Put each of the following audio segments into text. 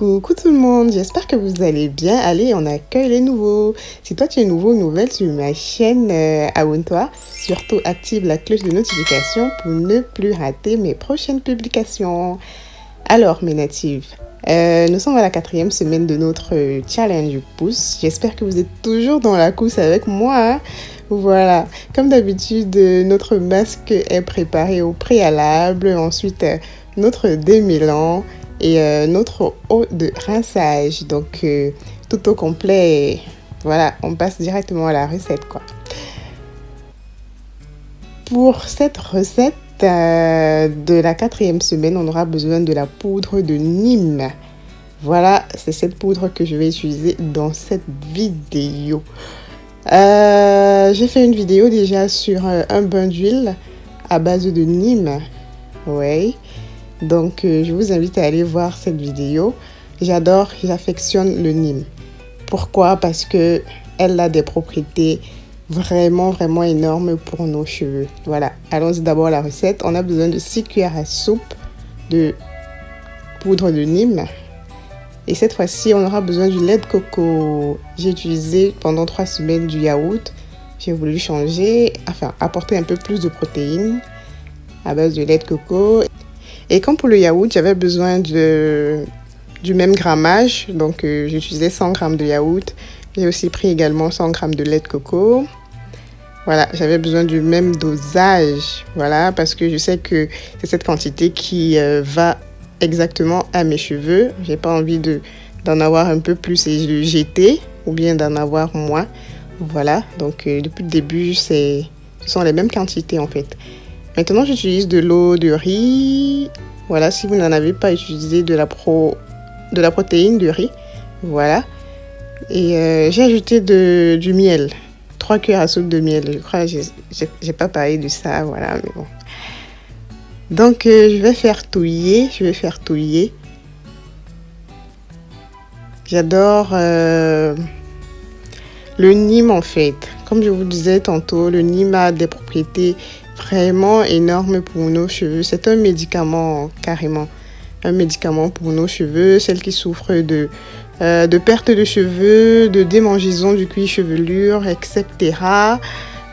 Coucou tout le monde, j'espère que vous allez bien. Allez, on accueille les nouveaux. Si toi tu es nouveau ou nouvelle sur ma chaîne, abonne-toi. Surtout active la cloche de notification pour ne plus rater mes prochaines publications. Alors mes natifs, nous sommes à la 4e semaine de notre challenge pouce. J'espère que vous êtes toujours dans la course avec moi. Hein. Voilà, comme d'habitude, notre masque est préparé au préalable. Ensuite, notre démêlant et notre eau de rinçage. Donc, tout au complet. Voilà, on passe directement à la recette, quoi. Pour cette recette de la 4e semaine, on aura besoin de la poudre de Nîmes. Voilà, c'est cette poudre que je vais utiliser dans cette vidéo. J'ai fait une vidéo déjà sur un bain d'huile à base de Nîmes. Ouais. Donc, je vous invite à aller voir cette vidéo. J'affectionne le Nîmes. Pourquoi? Parce que elle a des propriétés vraiment énormes pour nos cheveux. Voilà, allons-y d'abord à la recette. On a besoin de 6 cuillères à soupe de poudre de Nîmes. Et cette fois-ci, on aura besoin du lait de coco. J'ai utilisé pendant 3 semaines du yaourt. J'ai voulu changer, apporter un peu plus de protéines à base de lait de coco. Et comme pour le yaourt, j'avais besoin du même grammage. Donc, j'ai utilisé 100 g de yaourt. J'ai aussi pris également 100 g de lait de coco. Voilà, j'avais besoin du même dosage. Voilà, parce que je sais que c'est cette quantité qui va exactement à mes cheveux. J'ai pas envie d'en avoir un peu plus et de jeter ou bien d'en avoir moins. Voilà, donc depuis le début, ce sont les mêmes quantités en fait. Maintenant, j'utilise de l'eau de riz. Voilà, si vous n'en avez pas, utilisé de la protéine de riz. Voilà. Et j'ai ajouté du miel. 3 cuillères à soupe de miel. Je crois que j'ai pas parlé de ça. Voilà, mais bon. Donc, je vais faire touiller. J'adore le Nîmes en fait. Comme je vous disais tantôt, le Nîmes a des propriétés vraiment énormes pour nos cheveux. C'est un médicament carrément. Un médicament pour nos cheveux. Celles qui souffrent de perte de cheveux, de démangeaison du cuir chevelu, etc.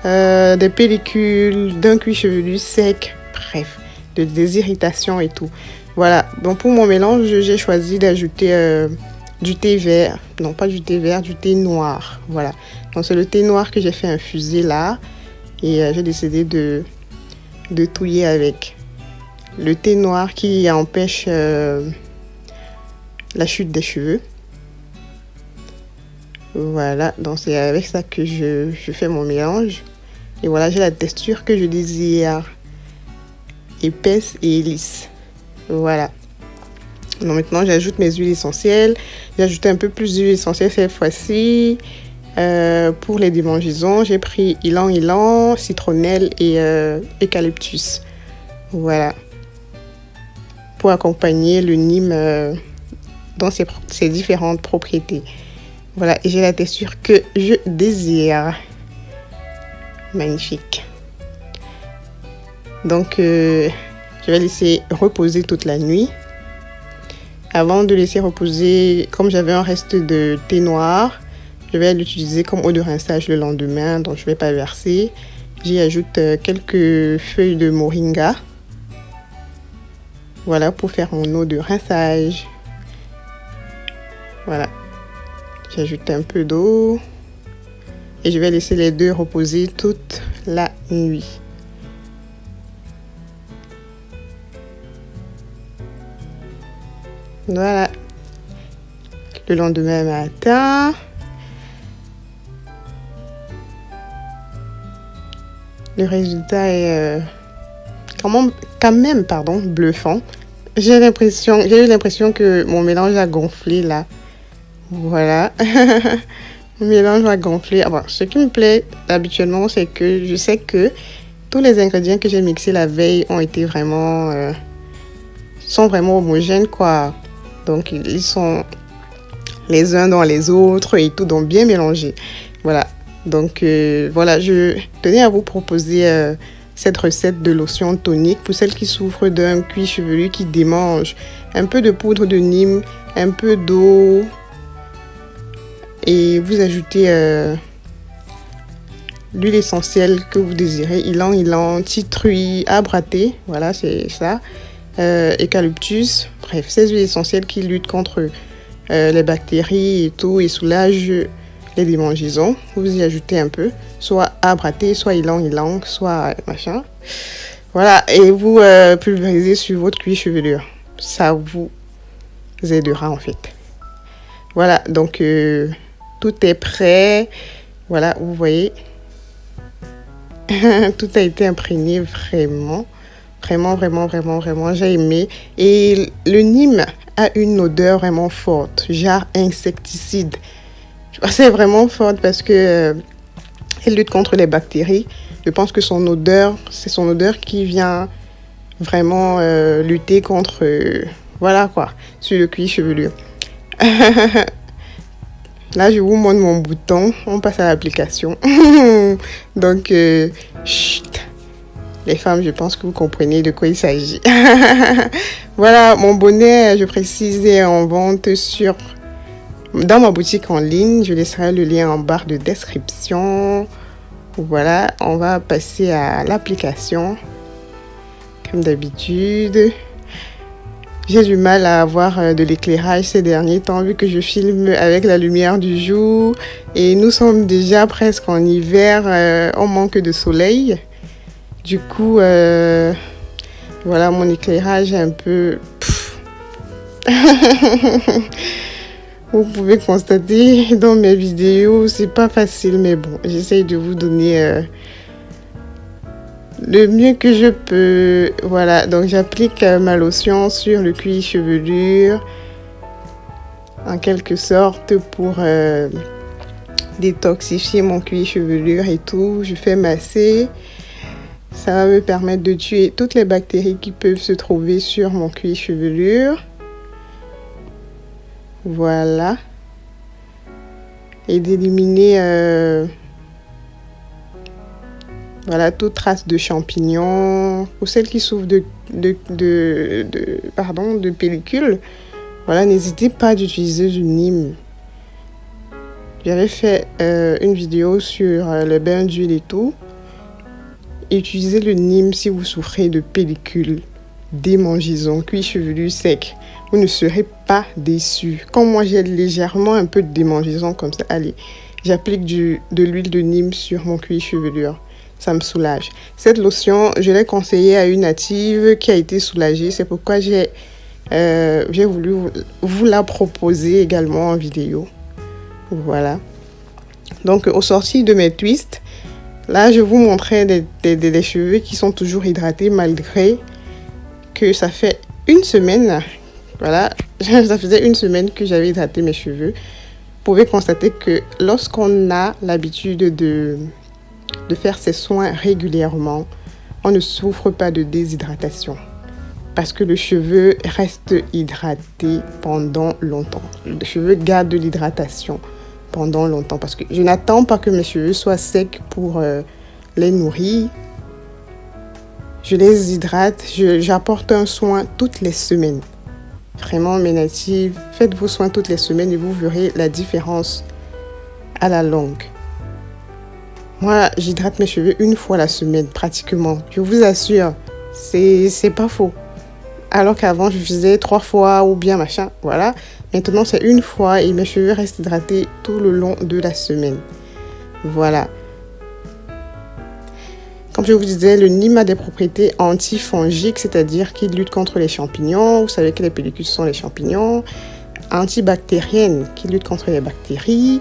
Des pellicules, d'un cuir chevelu sec. Bref. Des irritations et tout. Voilà, donc pour mon mélange, j'ai choisi d'ajouter du thé vert. Non, pas du thé vert, du thé noir. Voilà, donc c'est le thé noir que j'ai fait infuser là. Et j'ai décidé de touiller avec le thé noir qui empêche la chute des cheveux. Voilà, donc c'est avec ça que je fais mon mélange. Et voilà, j'ai la texture que je désire. Épaisse et lisse. Voilà. Donc maintenant, j'ajoute mes huiles essentielles. J'ai ajouté un peu plus d'huile essentielle cette fois-ci. Pour les démangeaisons, j'ai pris ylang-ylang, citronnelle et eucalyptus. Voilà. Pour accompagner le Nîmes dans ses différentes propriétés. Voilà. Et j'ai la texture que je désire. Magnifique. Donc, je vais laisser reposer toute la nuit. Avant de laisser reposer, comme j'avais un reste de thé noir, je vais l'utiliser comme eau de rinçage le lendemain. Donc, je ne vais pas verser. J'y ajoute quelques feuilles de moringa. Voilà, pour faire mon eau de rinçage. Voilà. J'ajoute un peu d'eau. Et je vais laisser les deux reposer toute la nuit. Voilà. Le lendemain matin, le résultat est quand même bluffant. J'ai eu l'impression que mon mélange a gonflé là. Voilà. Mon mélange a gonflé. Ce qui me plaît habituellement, c'est que je sais que tous les ingrédients que j'ai mixés la veille sont vraiment homogènes, quoi. Donc, ils sont les uns dans les autres et tout, donc bien mélangés. Voilà. Donc, voilà, je tenais à vous proposer cette recette de lotion tonique pour celles qui souffrent d'un cuir chevelu qui démange. un peu de poudre de Nîmes, un peu d'eau et vous ajoutez l'huile essentielle que vous désirez, ylang-ylang, citrouille, arbre à thé, voilà c'est ça, eucalyptus, bref, ces huiles essentielles qui luttent contre les bactéries et tout et soulagent les démangeaisons. Vous y ajoutez un peu, soit arbre à thé, soit ylang-ylang, soit machin. Voilà, et vous pulvérisez sur votre cuir chevelure. Ça vous aidera en fait. Voilà, donc tout est prêt. Voilà, vous voyez. Tout a été imprégné vraiment. Vraiment, j'ai aimé. Et le Nîmes a une odeur vraiment forte, genre insecticide. C'est vraiment forte parce que elle lutte contre les bactéries. Je pense que c'est son odeur qui vient vraiment lutter contre, voilà quoi, sur le cuir chevelu. Là, je vous montre mon bouton. On passe à l'application. Donc, chut. Les femmes, je pense que vous comprenez de quoi il s'agit. Voilà, mon bonnet, je précise, est en vente dans ma boutique en ligne. Je laisserai le lien en barre de description. Voilà, on va passer à l'application. Comme d'habitude. J'ai du mal à avoir de l'éclairage ces derniers temps vu que je filme avec la lumière du jour. Et nous sommes déjà presque en hiver, on manque de soleil. Du coup, voilà, mon éclairage est un peu... Vous pouvez constater dans mes vidéos, c'est pas facile, mais bon, j'essaye de vous donner le mieux que je peux. Voilà, donc j'applique ma lotion sur le cuir chevelure, en quelque sorte, pour détoxifier mon cuir chevelure et tout. Je fais masser. Ça va me permettre de tuer toutes les bactéries qui peuvent se trouver sur mon cuir chevelure. Voilà. Et d'éliminer voilà, toute trace de champignons. Pour celles qui souffrent de pellicule, voilà, n'hésitez pas à utiliser du Nîmes. J'avais fait une vidéo sur le bain d'huile et tout. Utilisez le Nîmes si vous souffrez de pellicule, démangeaisons, cuir chevelu sec. Vous ne serez pas déçus. Comme moi, j'ai légèrement un peu de démangeaison comme ça. Allez, j'applique de l'huile de Nîmes sur mon cuir chevelure. Ça me soulage. Cette lotion, je l'ai conseillée à une native qui a été soulagée. C'est pourquoi j'ai voulu vous la proposer également en vidéo. Voilà. Donc, au sorti de mes twists, là, je vous montrais des cheveux qui sont toujours hydratés malgré que ça fait une semaine. Voilà, ça faisait une semaine que j'avais hydraté mes cheveux. Vous pouvez constater que lorsqu'on a l'habitude de faire ses soins régulièrement, on ne souffre pas de déshydratation. Parce que le cheveu reste hydraté pendant longtemps. Le cheveu garde de l'hydratation pendant longtemps. Parce que je n'attends pas que mes cheveux soient secs pour les nourrir. Je les hydrate, j'apporte un soin toutes les semaines. Vraiment, mes natives, faites vos soins toutes les semaines et vous verrez la différence à la longue. Moi, j'hydrate mes cheveux une fois la semaine, pratiquement. Je vous assure, c'est pas faux. Alors qu'avant, je faisais 3 fois ou bien machin, voilà. Maintenant, c'est une fois et mes cheveux restent hydratés tout le long de la semaine. Voilà. Comme je vous disais, le Nîmes a des propriétés antifongiques, c'est-à-dire qu'il lutte contre les champignons. Vous savez que les pellicules sont les champignons. Antibactériennes, qui lutte contre les bactéries.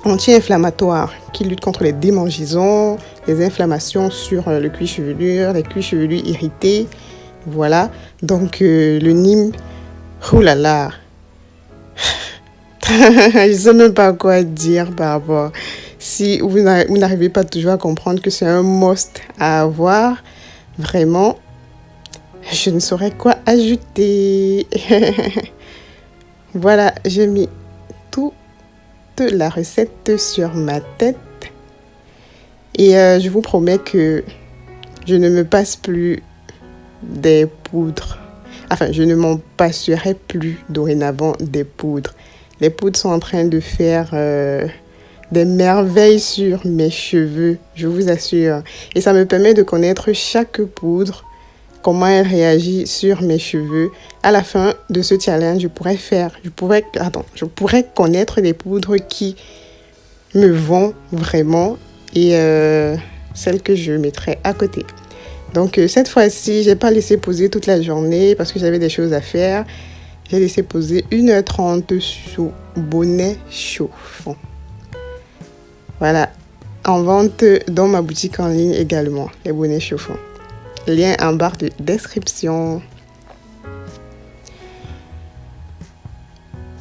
Anti-inflammatoires, qui lutte contre les démangeaisons, les inflammations sur le cuir chevelure, les cuirs chevelus irrités. Voilà. Donc, le Nîmes, oulala. Je ne sais même pas quoi dire par rapport. Si vous n'arrivez pas toujours à comprendre que c'est un must à avoir, vraiment, je ne saurais quoi ajouter. Voilà, j'ai mis toute la recette sur ma tête. Et je vous promets que je ne me passe plus des poudres. Enfin, je ne m'en passerai plus dorénavant des poudres. Les poudres sont en train de faire des merveilles sur mes cheveux, je vous assure. Et ça me permet de connaître chaque poudre, comment elle réagit sur mes cheveux. À la fin de ce challenge, je pourrais connaître des poudres qui me vont vraiment et celles que je mettrai à côté. Donc cette fois-ci, j'ai pas laissé poser toute la journée parce que j'avais des choses à faire. J'ai laissé poser 1h30 sous bonnet chauffant. Voilà, en vente dans ma boutique en ligne également, les bonnets chauffants. Lien en barre de description.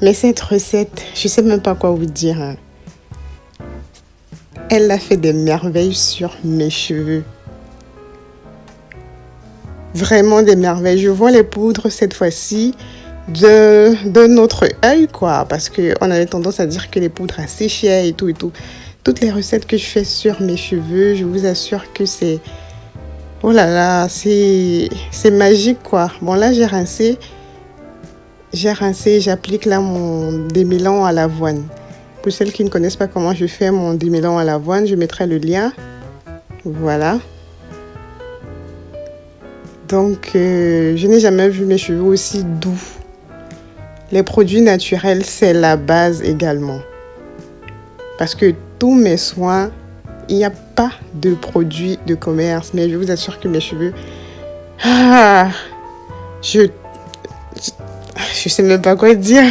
Mais cette recette, je sais même pas quoi vous dire, hein. Elle a fait des merveilles sur mes cheveux. Vraiment des merveilles. Je vois les poudres cette fois-ci d'un autre œil, quoi. Parce qu'on avait tendance à dire que les poudres asséchaient et tout et tout. Toutes les recettes que je fais sur mes cheveux, je vous assure que c'est... Oh là là, c'est magique, quoi. Bon, là, j'ai rincé, j'applique là mon démêlant à l'avoine. Pour celles qui ne connaissent pas comment je fais mon démêlant à l'avoine, je mettrai le lien. Voilà. Donc, je n'ai jamais vu mes cheveux aussi doux. Les produits naturels, c'est la base également. Parce que tous mes soins, il n'y a pas de produits de commerce, mais je vous assure que mes cheveux, je sais même pas quoi dire.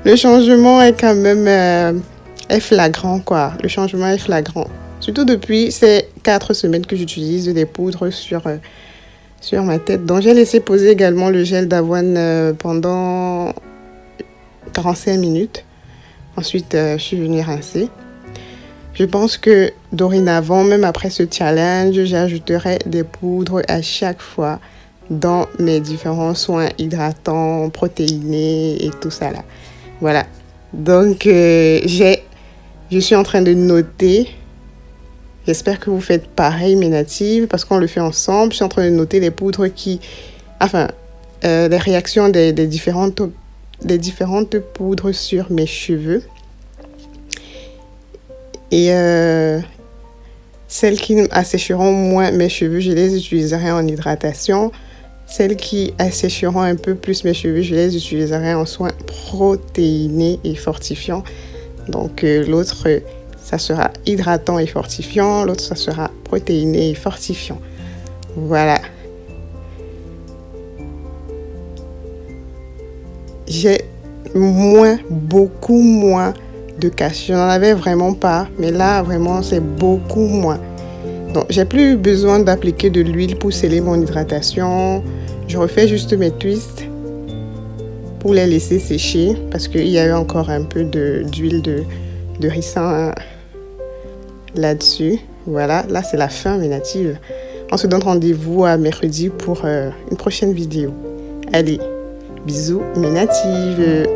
Le changement est quand même est flagrant, quoi. Le changement est flagrant. Surtout depuis ces 4 semaines que j'utilise des poudres sur ma tête. Donc j'ai laissé poser également le gel d'avoine pendant 45 minutes. Ensuite, je suis venue rincer. Je pense que dorénavant, même après ce challenge, j'ajouterai des poudres à chaque fois dans mes différents soins hydratants, protéinés et tout ça là. Voilà. Donc, je suis en train de noter. J'espère que vous faites pareil, mes natives, parce qu'on le fait ensemble. Je suis en train de noter les poudres les réactions des différentes poudres sur mes cheveux. Et celles qui assécheront moins mes cheveux, je les utiliserai en hydratation. Celles qui assécheront un peu plus mes cheveux, je les utiliserai en soins protéinés et fortifiants. Donc l'autre, ça sera hydratant et fortifiant. L'autre, ça sera protéiné et fortifiant. Voilà. J'ai beaucoup moins de cache. Je n'en avais vraiment pas, mais là, vraiment, c'est beaucoup moins. Donc, j'ai plus besoin d'appliquer de l'huile pour sceller mon hydratation. Je refais juste mes twists pour les laisser sécher parce qu'il y avait encore un peu d'huile de ricin là-dessus. Voilà, là, c'est la fin, mes natives. On se donne rendez-vous à mercredi pour une prochaine vidéo. Allez, bisous, mes natives.